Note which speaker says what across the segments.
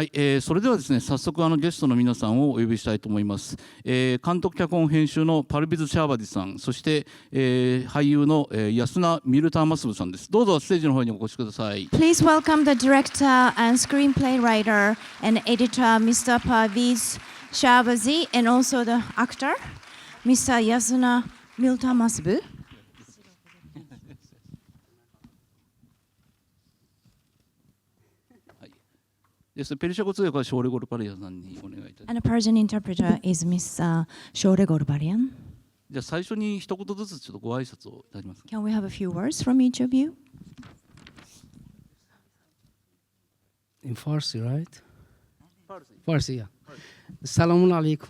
Speaker 1: はい、それではですね、早速ゲストの皆さんをお呼びしたいと思います。監督脚本編集のパルビズ・シャーバディさん、そして、俳優の、ヤスナ・ミルターマスブさんです。どうぞステージの方にお越しください。
Speaker 2: Please welcome the director and screenplay writer and editor, Mr. Parviz Shahbazi, and also the actor, Mr. Yasna Mirtahmasb.
Speaker 1: 페르시아어通訳はショーレゴルバリアンさんにお願いいたします。
Speaker 2: And the Persian interpreter is Miss Shore Gorbarian.
Speaker 1: じゃあ最初に一言ずつちょっとご挨拶をいただきますか。
Speaker 2: Can we have a few words from each of you?
Speaker 3: In Farsi, right? Farsi, yeah. Assalamu alaikum.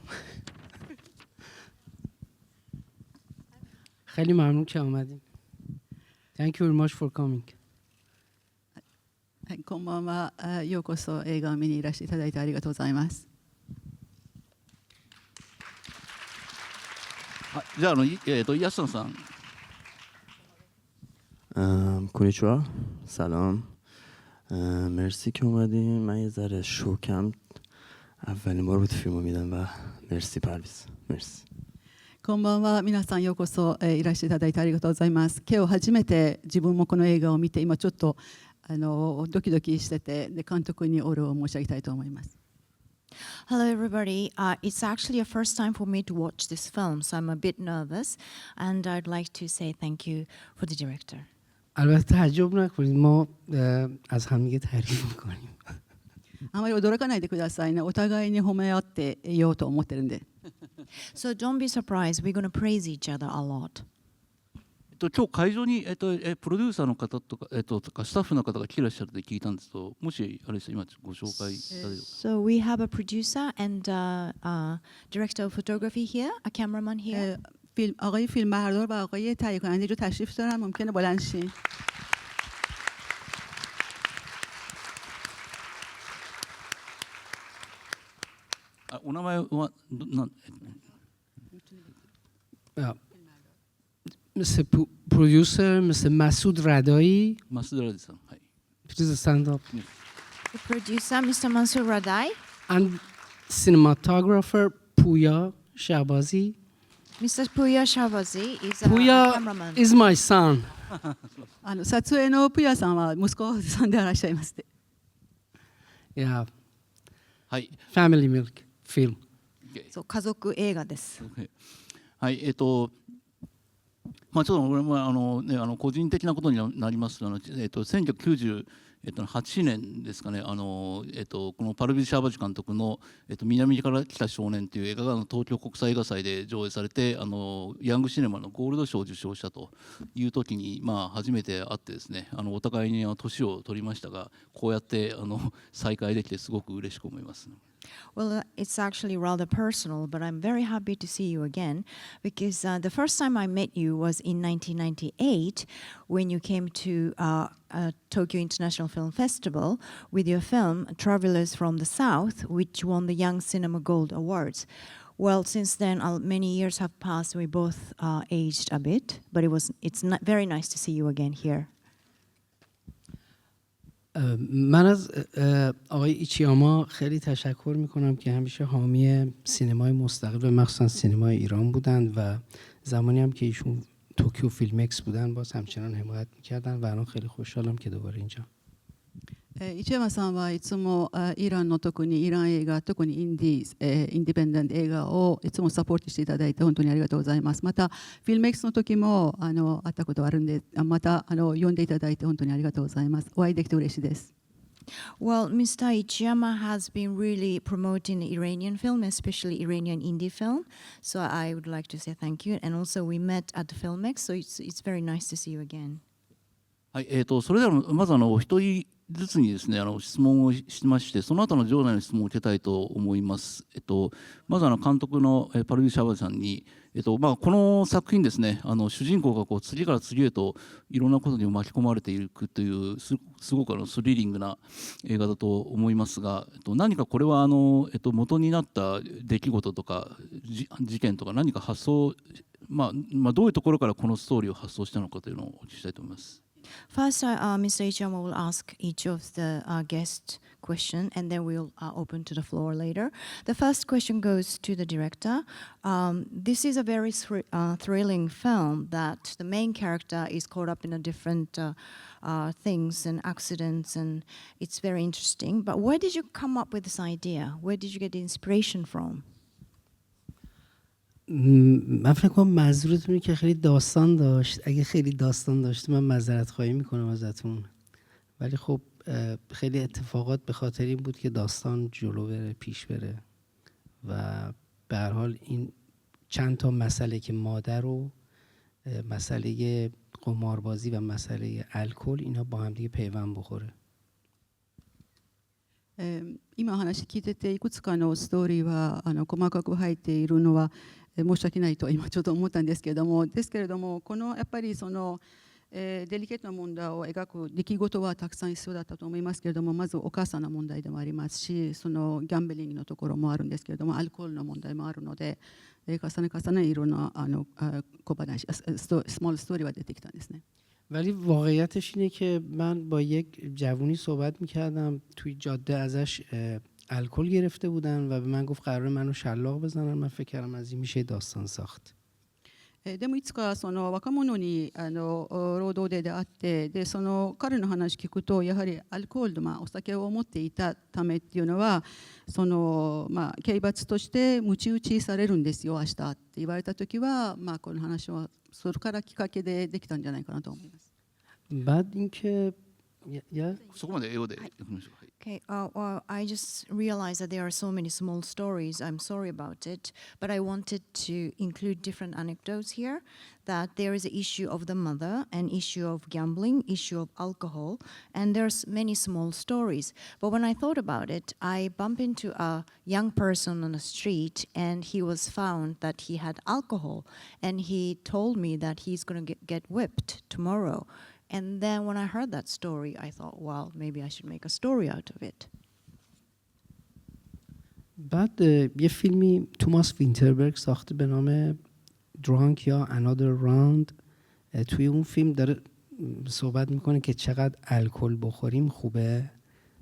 Speaker 3: خیلی ممنون که آمدین. Thank you very much for coming.
Speaker 4: こんばんは。ようこそ映画を見にいらしていただいてありがとうございます。
Speaker 1: じゃあヤスナさん。
Speaker 5: こんにちは。سلام. مرسی که اومدین. من یه ذره شوکم. اولین بار بود فیلمو میدم و مرسی پرویز. مرسی.
Speaker 4: こんばんは。皆さんようこそいらしていただいてありがとうございます。今日初めて自分もこの映画を見て、今ちょっとドキドキしてて、で監督にオールを申し上げたいと思います。
Speaker 2: Hello, everybody. It's actually a first time for me to watch this film, so I'm a bit nervous, and I'd like to say thank you for the director.
Speaker 3: البته تعجب نکنید ما از همدیگه تعریف میکنیم.
Speaker 4: あまり驚かないでくださいね。お互いに褒め合っていようと思ってるんで。
Speaker 2: So don't be surprised. We're going to praise each other a lot.
Speaker 1: 今日会場にプロデューサーの方とかとかスタッフの方が来てらっしゃるって聞いたんですけど、もしあれです今ご紹介いただければ。
Speaker 2: So we have a producer and director of photography here, a cameraman here.
Speaker 4: آقای فیلمبردار و آقای تهیه کننده جو تشریف دارن. ممکنه بلند شین.
Speaker 1: お名前は
Speaker 3: مثل پرودیوسر مثل مسعود ردایی.
Speaker 1: مسعود رداییさん。はい。
Speaker 3: Please stand up.
Speaker 2: The producer, Mr. Mansoor Radai.
Speaker 3: And cinematographer Puya Shahbazi.
Speaker 2: Mr. Puya Shahbazi is a
Speaker 3: Puya
Speaker 2: cameraman.
Speaker 3: is my son.
Speaker 4: 撮影のプヤさんは息子さんでいらっしゃいます。
Speaker 3: Yeah.
Speaker 1: はい。
Speaker 3: Family milk film.
Speaker 2: そう家族映画です。
Speaker 1: はい。まあちょっと俺も個人的なことになります1998年ですかね、このパルビズ・シャーバジ監督の南から来た少年という映画が東京国際映画祭で上映されてヤングシネマのゴールド賞を受賞したという時に初めて会ってですね、お互いに年を取りましたが、こうやって再会できてすごく嬉しく思います。
Speaker 2: Well, it's actually rather personal, but I'm very happy to see you again because the first time I met you was in 1998 when you came to Tokyo International Film Festival with your film Travelers from the South, which won the Young Cinema Gold Awards. Well, since then, many years have passed. We both aged a bit, but it's very nice to see you again here.
Speaker 3: من از آقای ایچیاما خیلی تشکر میکنم که همیشه حامی سینمای مستقل و مخصوصا سینمای ایران بودند و زمانی هم که ایشون توکیو فیلم اکس بودن باز همچنان حمایت میکردن و الان خیلی خوشحالم که دوباره اینجا.
Speaker 4: 市山さんはいつもイランの特にイラン映画、特にインディペンデント映画をいつもサポートしていただいて本当にありがとうございます。またフィルム X の時も会ったことあるんで、また呼んでいただいて本当にありがとうございます。お会いできて嬉しいです。
Speaker 2: Well, Mr. Ichiyama has been really promoting Iranian film, especially Iranian indie film. So I would like to say thank you. And also we met at the Filmex, so it's very nice to see you again.
Speaker 1: はい、それではまずお一人ずつにですね質問をしまして、その後の場内の質問を受けたいと思います。まず監督のパルビズ・シャーバジさんに、この作品ですね主人公が次から次へといろんなことに巻き込まれていくというすごくスリリングな映画だと思いますが、何かこれは元になった出来事とか事件とか何か発想、どういうところからこのストーリーを発想したのかというのをお聞きしたいと思います。
Speaker 2: First, Mr. Ichiyama will ask each of the guest question, and then we'll open to the floor later. The first question goes to the director. This is a very thrilling film that the main character is caught up in a different things and accidents, and it's very interesting. But where did you come up with this idea? Where did you get the inspiration from?
Speaker 3: من فکر کنم منظورتونه که خیلی داستان داشت. اگه خیلی داستان داشت من معذرت خواهی میکنم ازتون، ولی خب خیلی اتفاقات به خاطر این بود که داستان جلو بره، پیش بره و به هر حال این چند تا مسئله که مادر و مسئله قماربازی و مسئله الکل اینا با هم دیگه پیوند بخوره.
Speaker 4: 今話聞いてていくつかのストーリーは細かく入っているのは申し訳ないと今ちょっと思ったんですけれども、このやっぱりそのデリケートな問題を描く出来事はたくさん必要だったと思いますけれども、まずお母さんの問題でもありますし、そのギャンブリングのところもあるんですけれども、アルコールの問題もあるので、重ねいろんな小話、スモールストーリーは出てきたんですね。
Speaker 3: ولی واقعیتش اینه که من با یک جوونی صحبت میکردم توی جاده، ازش الکل گرفته بودن و به من گفت قراره منو شلاق بزنن. من فکر کردم از این میشه داستان ساخت.
Speaker 4: でもいつかその若者に労働で出会って、でその彼の話聞くとやはりアルコール、お酒を持っていたためっていうのはその、刑罰として鞭打ちされるんですよ明日って言われた時は、この話はそれからきっかけでできたんじゃないかなと思います。
Speaker 3: بعد اینکه
Speaker 1: そこまで英語で読みましょう。
Speaker 2: Okay, well, I just realized that there are so many small stories. I'm sorry about it, but I wanted to include different anecdotes here. That there is an issue of the mother, an issue of gambling, issue of alcohol, and there's many small stories. But when I thought about it, I bumped into a young person on the street, and he was found that he had alcohol, and he told me that he's going to get whipped tomorrow. And then when I heard that story, I thought, well, maybe I should make a story out of it.
Speaker 3: بعد یه فیلمی توماس وینتربرگ ساخته به نام درانک یا Another Round. توی اون فیلم داره صحبت میکنه که چقدر الکل بخوریم خوبه.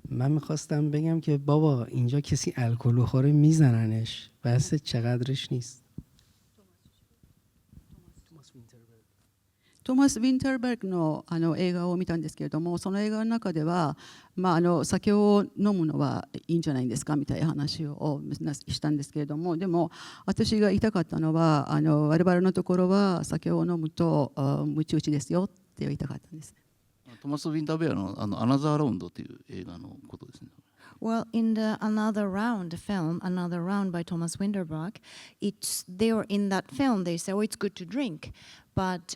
Speaker 3: من میخواستم بگم که بابا اینجا کسی الکل بخوره میزننش، بحث چقدرش نیست.
Speaker 4: トーマス・ウィンターベルグの映画を見たんですけれども、その映画の中では、酒を飲むのはいいんじゃないですかみたいな話をしたんですけれども、でも私が言いたかったのは我々のところは酒を飲むと鞭打ちですよって言いたかったんです。
Speaker 1: トーマス・ウィンターベアのアナザーラウンドという映画のことですね。
Speaker 2: Well, in the Another Round film, Another Round by Thomas Winterberg, they were in that film, they say, oh, it's good to drink. But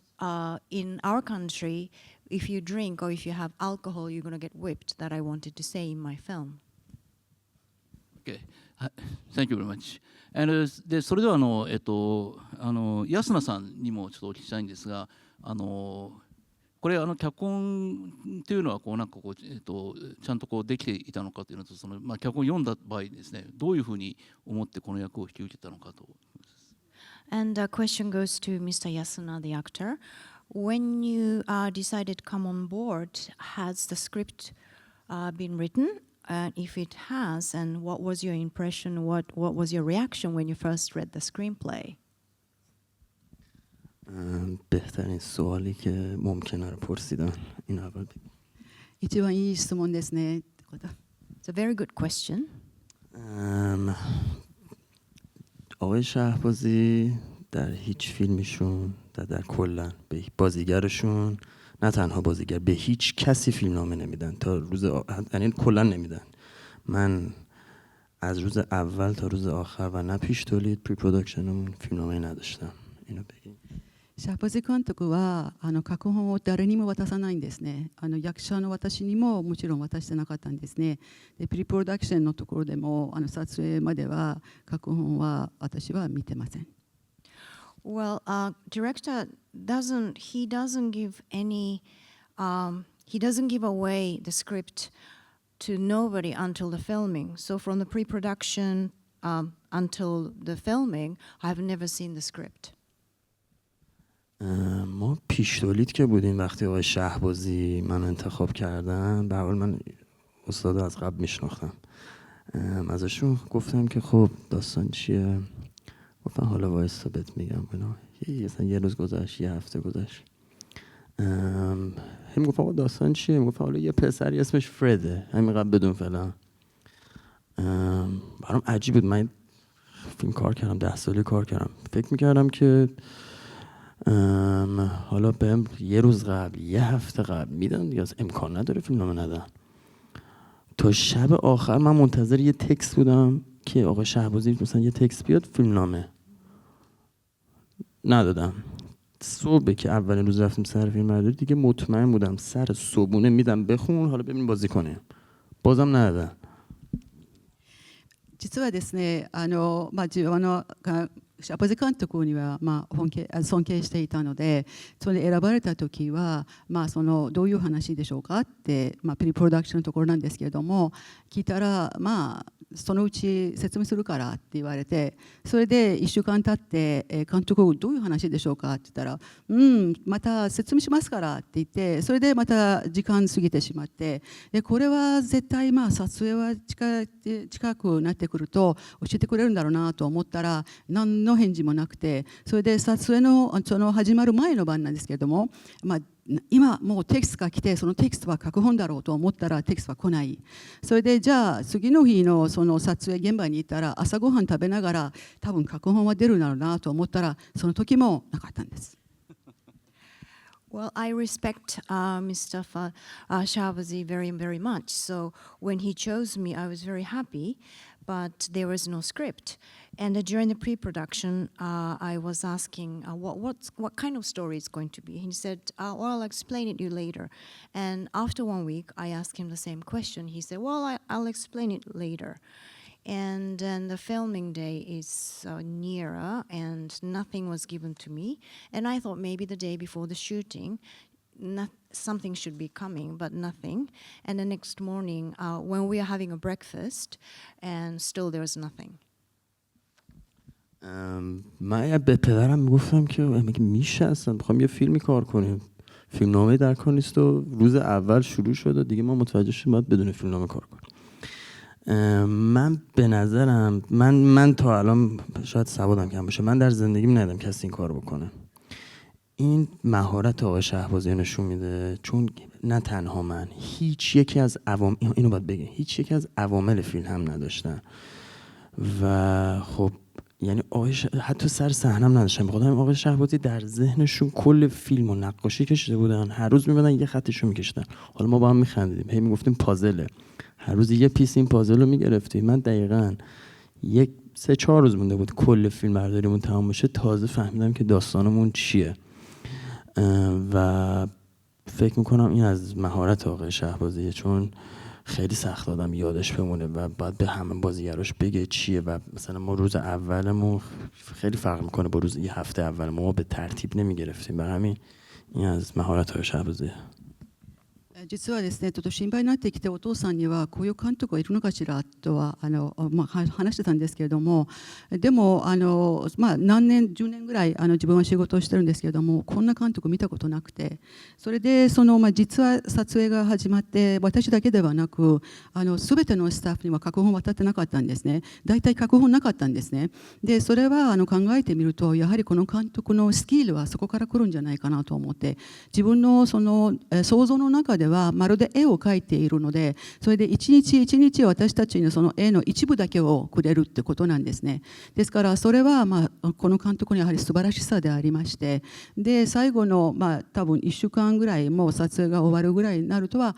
Speaker 2: in our country, if you drink or if you have alcohol, you're going to get whipped. That I wanted to say in my film.
Speaker 1: Okay. Thank you very much. でそれではヤスナさんにもちょっとお聞きしたいんですが、これ脚本っていうのはこうなんかこうちゃんとこうできていたのかというのと、その脚本を読んだ場合ですね、どういうふうに思ってこの役を引き受けたのかと。
Speaker 2: And the question goes to Mr. Yasna, the actor. When you decided to come on board, has the script been written? And if it has, and what was your impression? What was your reaction when you first read the screenplay?
Speaker 5: بهترین سوالی که ممکنه رو پرسیدن این اول.
Speaker 4: 一番いい質問ですねってこと。
Speaker 2: It's a very good question.
Speaker 5: آقای شهبازی در هیچ فیلمشون در کلا به بازیگرشون، نه تنها بازیگر، به هیچ کسی فیلمنامه نمیدن تا روز یعنی کلا نمیدن. من از روز اول تا روز آخر و نه پیش تولید پری پروداکشنمون فیلمنامه نداشتم. اینو بگید.
Speaker 4: シャーバズィ監督は脚本を誰にも渡さないんですね。役者の私にももちろん渡してなかったんですね。でプリプロダクションのところでも撮影までは脚本は私は見てません。
Speaker 2: Well, director doesn't give away the script to nobody until the filming. So from the pre-production until the filming, I've never seen the script.
Speaker 5: ま ما پیش تولید که بودیم وقتی آقای شهبازی من انتخاب کردن، به هر حال من استاد از قبل میشناختم، ازشون گفتم که خب داستان چیه، گفتن حالا وایسا بهت میگم. مثلا یه روز گذشت، یه هفته گذشت، هم گفت آقا داستان چیه؟ گفت حالا یه پسری اسمش فرده، همینقدر بدون فلان. برام عجیب بود، من فیلم کار کردم، 10 سالی کار کردم، فکر میکردم که حالا بهم یه روز قبل، یه هفته قبل میدن دیگه، از امکان نداره فیلمنامه ندن. تا شب آخر من منتظر یه تکست بودم که آقا شهبازی مثلا یه تکست بیاد فیلمنامه، ندادم. صبح که اولین روز رفتیم سر فیلم برداری دیگه مطمئن بودم سر صبحونه میدم بخون، حالا ببین بازی کنه، بازم ندادن.
Speaker 4: 実はですね、自分のシャーバズ監督には尊敬していたので、それで選ばれた時は、どういう話でしょうかって、プリプロダクションのところなんですけれども、聞いたら、そのうち説明するからって言われて、それで1週間経って監督どういう話でしょうかって言ったら、また説明しますからって言って、それでまた時間過ぎてしまって、でこれは絶対撮影は近くなってくると教えてくれるんだろうなと思ったら何の返事もなくて、それで撮影のその始まる前の晩なんですけれども、今もうテキストが来て、そのテキストは脚本だろうと思ったらテキストは来ない。それでじゃあ次の日のその撮影現場に行ったら朝ごはん食べながら多分脚本は出るんだろうなと思ったらその時もなかったんです。
Speaker 2: Well, I respect Mr. Shahbazi very, very much. So when he chose me, I was very happy, but there was no script. And during the pre-production, I was asking what kind of story it's going to be. He said, well, I'll explain it to you later. And after 1 week, I asked him the same question. He said, well, I'll explain it later. And then the filming day is nearer and nothing was given to me. And I thought maybe the day before the shooting, something should be coming, but nothing. And the next morning, when we are having a breakfast, and still there was nothing.
Speaker 5: من به پدرم میگفتم که مگه میشه اصلا بخوام یه فیلمی کار کنیم، فیلمنامه در کار نیست و روز اول شروع شد و دیگه ما متوجه شدیم باید بدون فیلمنامه کار کنیم. من به نظرم من تا الان شاید سوادم کم باشه، من در زندگیم ندیدم کسی این کار بکنه. این مهارت آقای شهبازی نشون میده، چون نه تنها من، هیچ یکی از اینو باید بگم، هیچ یکی از عوامل فیلم هم نداشتن و خب یعنی حتی سر صحنه هم نداشتن. بخاطر همین آقای شهبازی در ذهنشون کل فیلم و نقاشی کشیده بودن، هر روز میبردن یه خطشو میکشیدن. حالا ما با هم میخندیدیم، هی میگفتیم پازله، هر روز یه پیس این پازل رو میگرفتیم. من دقیقاً 3-4 روز مونده بود کل فیلم برداریمون تمام بشه، تازه فهمیدم که داستانمون چیه و فکر میکنم این از مهارت آقای شهبازیه، چون خیلی سخت آدم یادش بمونه و بعد به همه بازیگراش بگه چیه و مثلا ما روز اولمون خیلی فرق میکنه با روز یه هفته اول، ما به ترتیب نمیگرفتیم، برای همین این از مهارت آقای شهبازیه.
Speaker 4: 実はですね、ちょっと心配になってきてお父さんにはこういう監督がいるのかしらとは話してたんですけれども、でも何年10年ぐらい自分は仕事をしてるんですけれども、こんな監督見たことなくて、それで実は撮影が始まって私だけではなく全てのスタッフには脚本渡ってなかったんですね。大体脚本なかったんですね。でそれは考えてみるとやはりこの監督のスキルはそこから来るんじゃないかなと思って、自分の想像の中ではまるで絵を描いているので、それで一日一日私たちにその絵の一部だけをくれるってことなんですね。ですからそれはこの監督にやはり素晴らしさでありまして、で最後の多分1週間ぐらいもう撮影が終わるぐらいになるとは、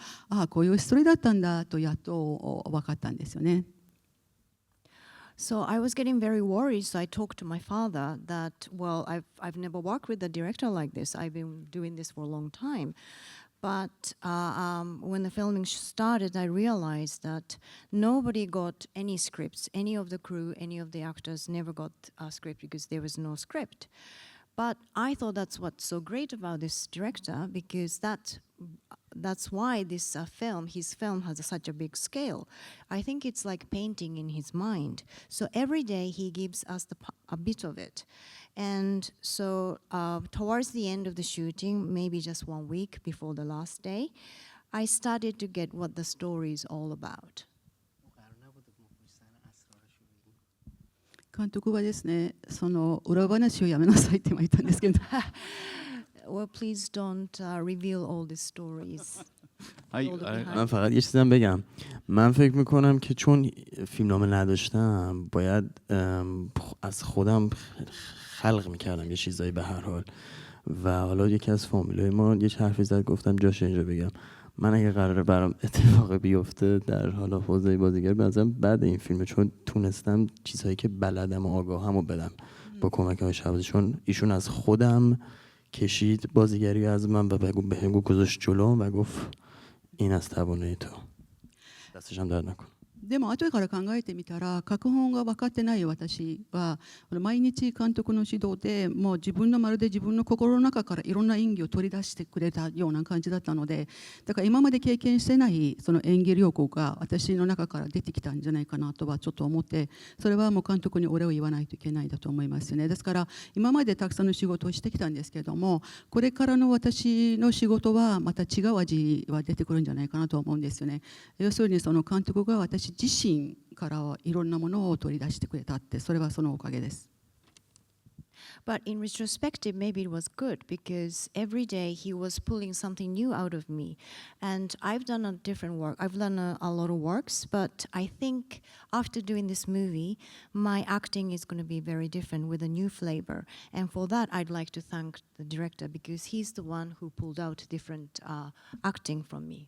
Speaker 4: こういうストーリーだったんだとやっと分かったんですよね。
Speaker 2: So I was getting very worried, so I talked to my father that, well, I've never worked with a director like this. I've been doing this for a long time. But when the filming started, I realized that nobody got any scripts. Any of the crew, any of the actors never got a script because there was no script. But I thought that's what's so great about this director, because that's why this his film has such a big scale. I think it's like painting in his mind. So every day he gives us a bit of it. And so towards the end of the shooting, maybe just 1 week before the last day, I started to get what the story is all about.
Speaker 4: 監督はですね、その裏話をやめなさいって言ったんですけど。
Speaker 2: Well, please don't reveal all the stories.
Speaker 5: من فقط یه چیزم بگم. من فکر میکنم که چون فیلمنامه نداشتم باید از خودم خلق میکردم یه چیزایی به هر حال. و حالا یکی از فامیلای ما یه حرفی زد، گفتم جاش اینجا بگم. من اگه قراره برام اتفاق بیفته در حالا حوزه بازیگر، بنظرم بعد این فیلمه، چون تونستم چیزهایی که بلدم و آگاهمو بدم با کمک های شهبازی، چون ایشون از خودم کشید بازیگری از من و بهم گذاشت جلو و گفت این از توانایی تو. دستش هم درد نکن.
Speaker 4: でも後から考えてみたら、脚本が分かってない私は毎日監督の指導でもうまるで自分の心の中からいろんな演技を取り出してくれたような感じだったので、だから今まで経験してないその演技力が私の中から出てきたんじゃないかなとはちょっと思って、それはもう監督にお礼を言わないといけないだと思いますよね。ですから今までたくさんの仕事をしてきたんですけれども、これからの私の仕事はまた違う味は出てくるんじゃないかなと思うんですよね。要するにその監督が私自身からはいろんなものを取り出してくれたって、それはそのおかげです。
Speaker 2: But in retrospective, maybe it was good because every day he was pulling something new out of me. And I've done a different work. I've done a lot of works, but I think after doing this movie, my acting is going to be very different with a new flavor. And for that, I'd like to thank the director because he's the one who pulled out different acting from me.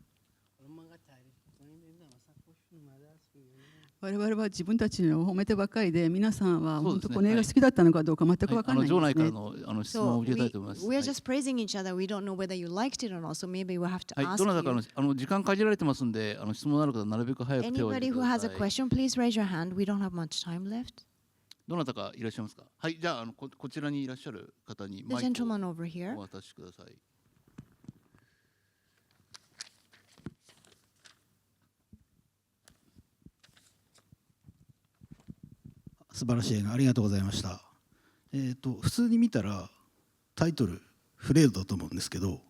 Speaker 4: 我々は自分たちを褒めてばっかりで、皆さんは本当この映画好きだったのかどうか全く分からないんですね。
Speaker 1: 場内からの質問を受けたいと思います。
Speaker 2: We are just praising each other. We don't know whether you liked it or not. So maybe we have to
Speaker 1: はい、
Speaker 2: ask
Speaker 1: どなた
Speaker 2: you.
Speaker 1: か時間限られてますんで、質問のある方なるべく早く手を挙
Speaker 2: Anybody
Speaker 1: げて
Speaker 2: who
Speaker 1: くだ
Speaker 2: has
Speaker 1: さ
Speaker 2: a
Speaker 1: い。
Speaker 2: question, please raise your hand. We don't have much time left.
Speaker 1: どなたかいらっしゃいますか。はい、じゃあこちらにいらっしゃる方に
Speaker 2: The
Speaker 1: マイク
Speaker 2: gentleman over here.
Speaker 1: をお渡しください。
Speaker 6: 素晴らしい映画ありがとうございました。普通に見たらタイトルフレードだと思うんですけど、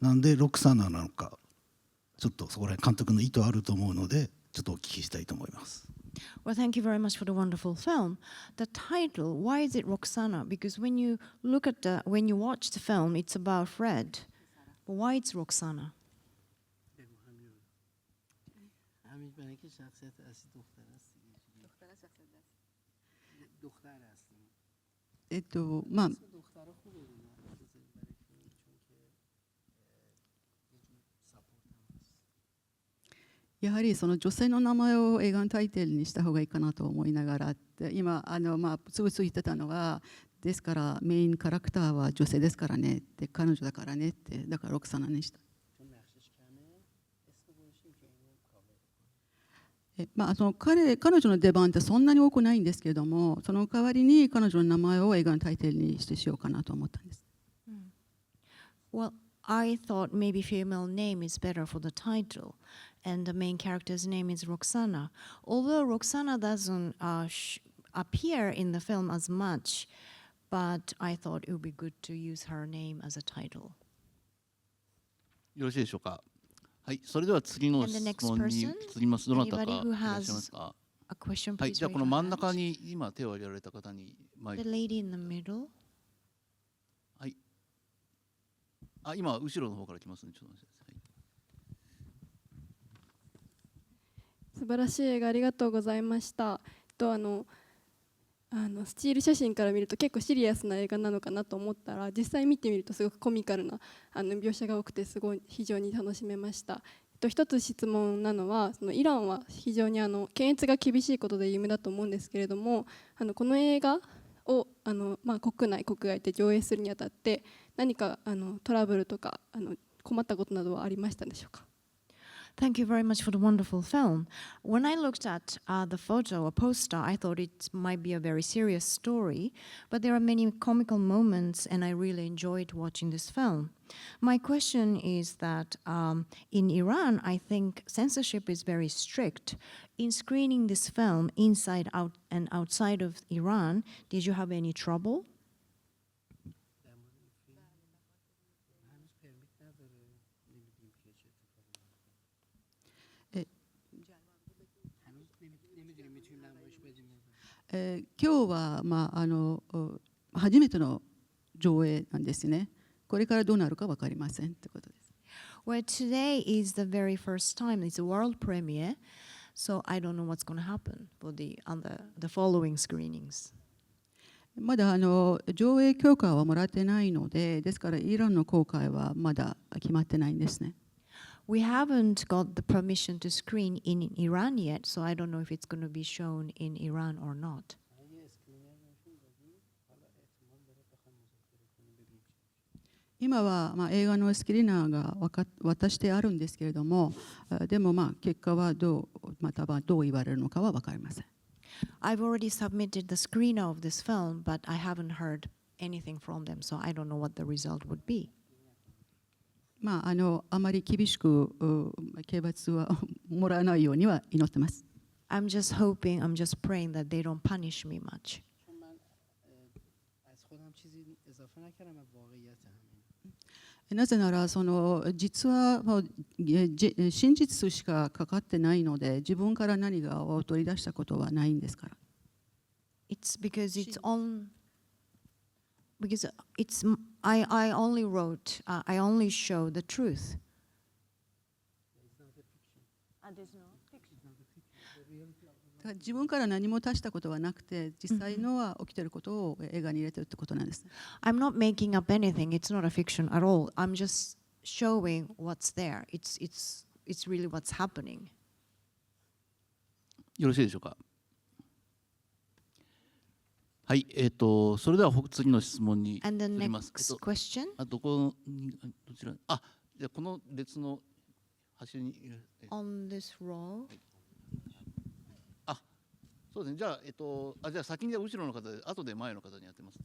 Speaker 6: なんでロクサナなのか、ちょっとそこら辺監督の意図あると思うので、ちょっとお聞きしたいと思います。
Speaker 2: Well, thank you very much for the wonderful film. The title, why is it Roxana? Because when you watch the film, it's about Fred. But why it's Roxana?
Speaker 4: まあやはりその女性の名前を映画のタイトルにした方がいいかなと思いながらって、今つぶつぶ言ってたのは、ですからメインキャラクターは女性ですからねって、彼女だからねって、だからロクサナにした。彼女の出番ってそんなに多くないんですけれども、その代わりに彼女の名前を映画のタイトルにしてしようかなと思ったんです。
Speaker 2: Well, I thought maybe female name is better for the title, and the main character's name is Roxana. Although Roxana doesn't appear in the film as much, but I thought it would be good to use her name as a title.
Speaker 1: よろしいでしょうか。はい、それでは次の
Speaker 2: And the
Speaker 1: 質
Speaker 2: next
Speaker 1: 問に
Speaker 2: person?
Speaker 1: 移ります。どなたかい
Speaker 2: Anybody who
Speaker 1: らっしゃいますか。
Speaker 2: A question,
Speaker 1: はい、
Speaker 2: please
Speaker 1: じゃあ
Speaker 2: raise
Speaker 1: この
Speaker 2: your
Speaker 1: 真ん
Speaker 2: hand.
Speaker 1: 中に今手を挙げられた方にマイ
Speaker 2: The
Speaker 1: ク。
Speaker 2: lady in the middle.
Speaker 1: はい。今後ろの方から来ますね。ちょっと待ってください。
Speaker 7: 素晴らしい映画ありがとうございました。スチール写真から見ると結構シリアスな映画なのかなと思ったら、実際見てみるとすごくコミカルな描写が多くて非常に楽しめました。一つ質問なのは、そのイランは非常に検閲が厳しいことで有名だと思うんですけれども、この映画を国内国外で上映するにあたって何かトラブルとか困ったことなどはありましたでしょうか。
Speaker 2: Thank you very much for the wonderful film. When I looked at the photo or poster, I thought it might be a very serious story, but there are many comical moments, and I really enjoyed watching this film. My question is that in Iran, I think censorship is very strict. In screening this film inside out and outside of Iran, did you have any trouble?
Speaker 4: 今日は、初めての上映なんですね。これからどうなるか分かりませんということです。
Speaker 2: Well, today is the very first time. It's a world premiere, so I don't know what's going to happen for the following screenings.
Speaker 4: まだ上映許可はもらってないので、ですからイランの公開はまだ決まってないんですね。
Speaker 2: We haven't got the permission to screen in Iran yet, so I don't know if it's going to be shown in Iran or not.
Speaker 4: 今は映画のスクリーナーが渡してあるんですけれども、でも結果はまたはどう言われるのかは分かりません。
Speaker 2: I've already submitted the screener of this film, but I haven't heard anything from them, so I don't know what the result would be.
Speaker 4: あまり厳しく刑罰はもらわないようには祈ってます。
Speaker 2: I'm just hoping, I'm just praying that they don't punish me much.
Speaker 4: なぜなら実は真実しかかかってないので、自分から何かを取り出したことはないんですから。
Speaker 2: It's because I only wrote, I only show the truth. There's no fiction.
Speaker 4: 自分から何も足したことはなくて、実際のは起きていることを映画に入れてるってことなんです。
Speaker 2: I'm not making up anything. It's not a fiction at all. I'm just showing what's there. It's really what's happening.
Speaker 1: よろしいでしょうか。はい、それでは次の質問に移
Speaker 2: And the
Speaker 1: ります。
Speaker 2: next question.
Speaker 1: どちら？じゃこの列の端にいる。
Speaker 2: On this row.
Speaker 1: そうですね。じゃあ先に後ろの方で、後で前の方にやってます。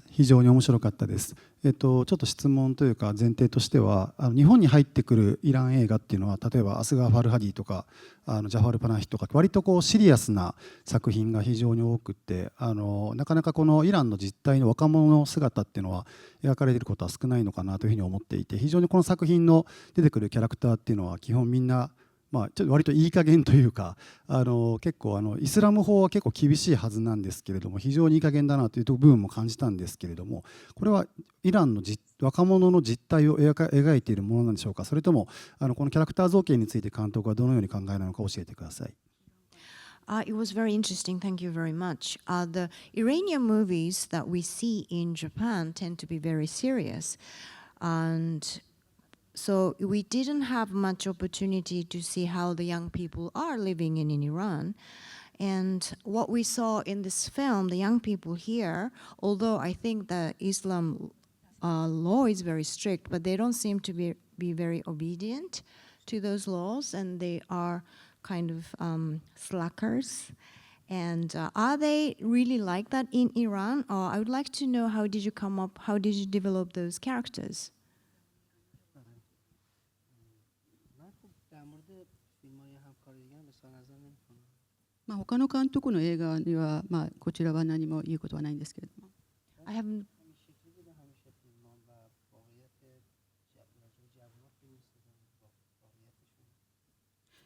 Speaker 6: 非常に面白かったです。ちょっと質問というか前提としては、日本に入ってくるイラン映画っていうのは、例えばアスガー・ファルハディとかジャファル・パナヒとか割とシリアスな作品が非常に多くて、なかなかこのイランの実態の若者の姿っていうのは描かれていることは少ないのかなというふうに思っていて、非常にこの作品の出てくるキャラクターっていうのは基本みんなちょっと割といい加減というか、結構イスラム法は結構厳しいはずなんですけれども、非常にいい加減だなという部分も感じたんですけれども、これはイランの若者の実態を描いているものなんでしょうか。それともこのキャラクター造形について監督はどのように考えなのか教えてください。
Speaker 2: It was very interesting. Thank you very much. The Iranian movies that we see in Japan tend to be very serious, and so we didn't have much opportunity to see how the young people are living in Iran. And what we saw in this film, the young people here, although I think the Islam law is very strict, but they don't seem to be very obedient to those laws, and they are kind of slackers. And are they really like that in Iran? Or I would like to know, how did you develop those characters?
Speaker 4: 他の監督の映画には、こちらは何も言うことはないんですけれども。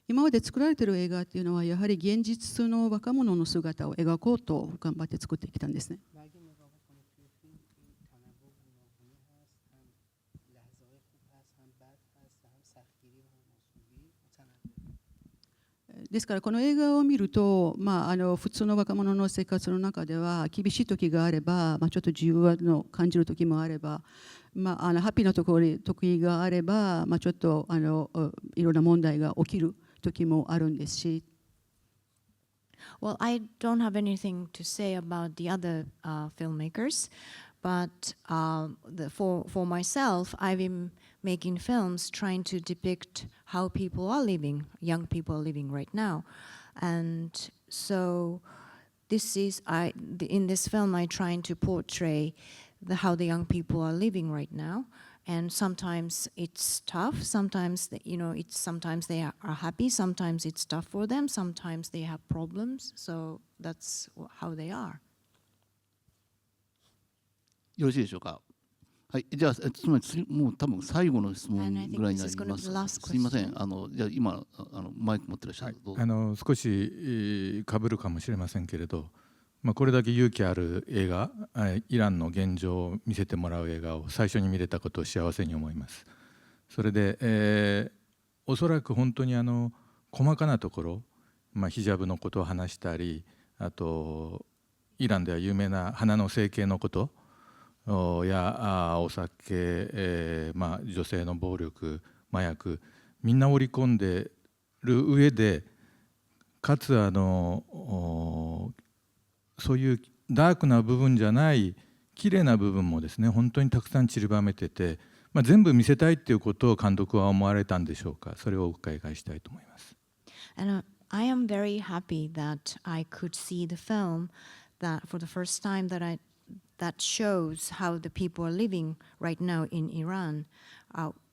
Speaker 4: 今まで作られている映画っていうのは、やはり現実の若者の姿を描こうと頑張って作ってきたんですね。ですからこの映画を見ると、普通の若者の生活の中では厳しい時があれば、ちょっと自由を感じる時もあれば、ハッピーな時があれば、ちょっといろんな問題が起きる時もあるんですし。
Speaker 2: Well, I don't have anything to say about the other filmmakers, but for myself, I've been making films trying to depict how people are living, young people are living right now. And so this is, in this film, I'm trying to portray how the young people are living right now. And sometimes it's tough, sometimes, sometimes they are happy, sometimes it's tough for them, sometimes they have problems. So that's how they are.
Speaker 1: よろしいでしょうか。はい、じゃあつまり次もう多分最後の質問ぐらいになります。すいません。じゃあ今マイク持ってらっしゃる。
Speaker 8: 少し被るかもしれませんけれど、これだけ勇気ある映画、イランの現状を見せてもらう映画を最初に見れたことを幸せに思います。それで、おそらく本当に細かなところ、ヒジャブのことを話したり、あとイランでは有名な花の整形のことやお酒、女性の暴力、麻薬、みんな織り込んでる上で、かつそういうダークな部分じゃない綺麗な部分もですね、本当にたくさん散りばめてて、全部見せたいっていうことを監督は思われたんでしょうか。それをお伺いしたいと思います。
Speaker 2: And I am very happy that I could see the film that for the first time that shows how the people are living right now in Iran,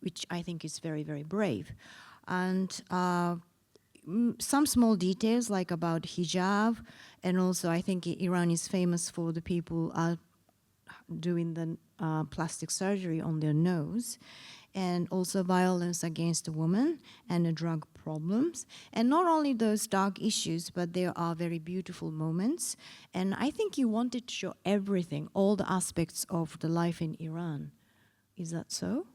Speaker 2: which I think is very, very brave. And some small details like about hijab, and also I think Iran is famous for the people doing the plastic surgery on their nose, and also violence against the women and the drug problems. And not only those dark issues, but there are very beautiful moments. And I think you wanted to show everything, all the aspects of the life in Iran. Is that so?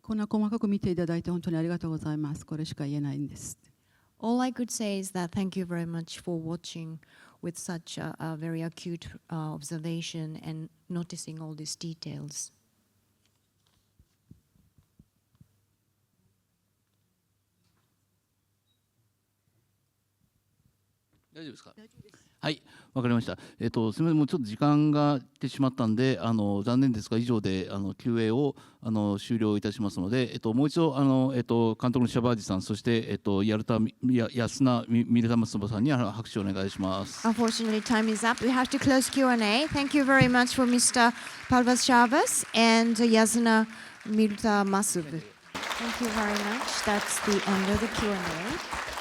Speaker 4: こんな細かく見ていただいて本当にありがとうございます。これしか言えないんです。
Speaker 2: All I could say is that thank you very much for watching with such a very acute observation and noticing all these details.
Speaker 1: 大丈夫ですか。はい、わかりました。すみません、もうちょっと時間が来てしまったんで、残念ですが以上でQ&A を終了いたしますので、もう一度監督のシャバージさん、そしてヤスナミルタマスボさんに拍手をお願いします。
Speaker 2: Unfortunately, time is up. We have to close Q&A. Thank you very much for Mr. Parviz Shahbaz and Yasna Mirtahmasb. Thank you very much. That's the end of the Q&A.